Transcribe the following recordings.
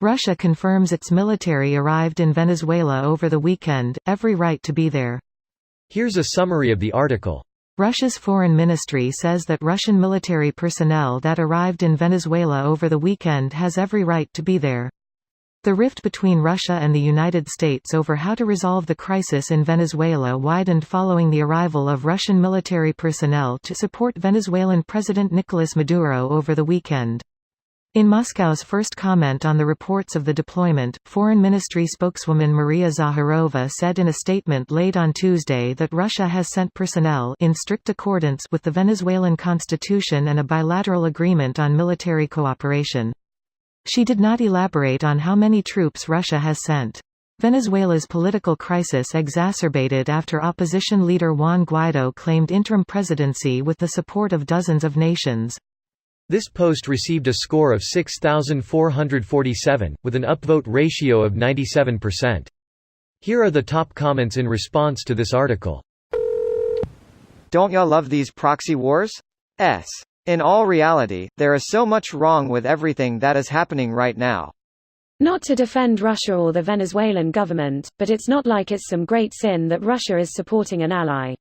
Russia confirms its military arrived in Venezuela over the weekend, every right to be there. Here's a summary of the article. Russia's foreign ministry says that Russian military personnel that arrived in Venezuela over the weekend has every right to be there. The rift between Russia and the United States over how to resolve the crisis in Venezuela widened following the arrival of Russian military personnel to support Venezuelan President Nicolas Maduro over the weekend. In Moscow's first comment on the reports of the deployment, Foreign Ministry spokeswoman Maria Zakharova said in a statement late on Tuesday that Russia has sent personnel in strict accordance with the Venezuelan constitution and a bilateral agreement on military cooperation. She did not elaborate on how many troops Russia has sent. Venezuela's political crisis exacerbated after opposition leader Juan Guaido claimed interim presidency with the support of dozens of nations. This post received a score of 6,447, with an upvote ratio of 97%. Here are the top comments in response to this article. Don't y'all love these proxy wars? In all reality, there is so much wrong with everything that is happening right now. Not to defend Russia or the Venezuelan government, but it's not like it's some great sin that Russia is supporting an ally.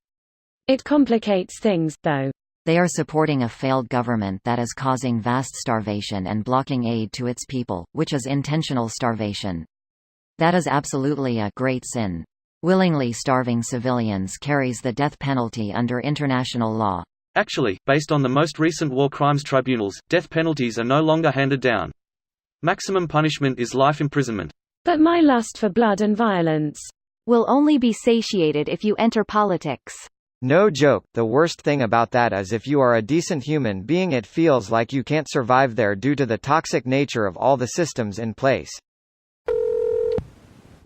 It complicates things, though. They are supporting a failed government that is causing vast starvation and blocking aid to its people, which is intentional starvation. That is absolutely a great sin. Willingly starving civilians carries the death penalty under international law. Actually, based on the most recent war crimes tribunals, death penalties are no longer handed down. Maximum punishment is life imprisonment. But my lust for blood and violence will only be satiated if you enter politics. No joke, the worst thing about that is if you are a decent human being it feels like you can't survive there due to the toxic nature of all the systems in place.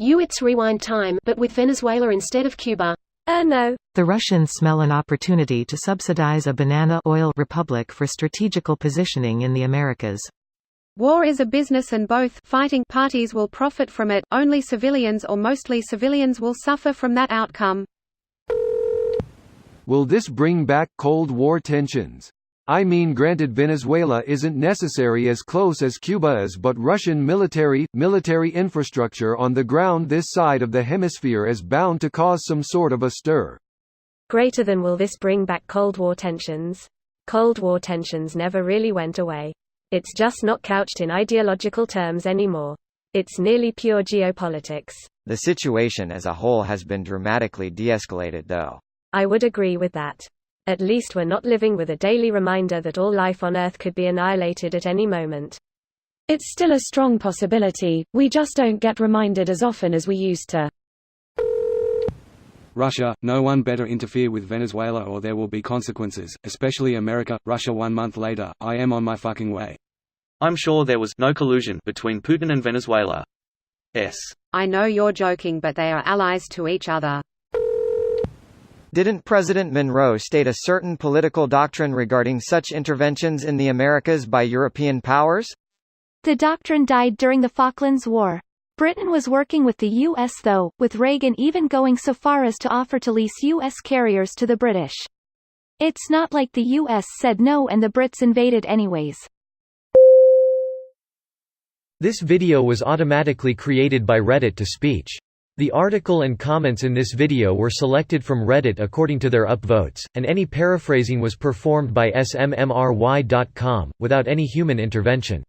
It's rewind time, but with Venezuela instead of Cuba. No. The Russians smell an opportunity to subsidize a banana oil republic for strategical positioning in the Americas. War is a business and both fighting parties will profit from it, only civilians or mostly civilians will suffer from that outcome. Will this bring back Cold War tensions? I mean, granted Venezuela isn't necessarily as close as Cuba is, but Russian military infrastructure on the ground this side of the hemisphere is bound to cause some sort of a stir. Greater than will this bring back Cold War tensions? Cold War tensions never really went away. It's just not couched in ideological terms anymore. It's nearly pure geopolitics. The situation as a whole has been dramatically de-escalated though. I would agree with that. At least we're not living with a daily reminder that all life on Earth could be annihilated at any moment. It's still a strong possibility, we just don't get reminded as often as we used to. Russia, no one better interfere with Venezuela or there will be consequences, especially America. Russia 1 month later, I am on my fucking way. I'm sure there was no collusion between Putin and Venezuela. I know you're joking, but they are allies to each other. Didn't President Monroe state a certain political doctrine regarding such interventions in the Americas by European powers? The doctrine died during the Falklands War. Britain was working with the U.S. though, with Reagan even going so far as to offer to lease U.S. carriers to the British. It's not like the U.S. said no and the Brits invaded anyways. This video was automatically created by Reddit to speech. The article and comments in this video were selected from Reddit according to their upvotes, and any paraphrasing was performed by smmry.com, without any human intervention.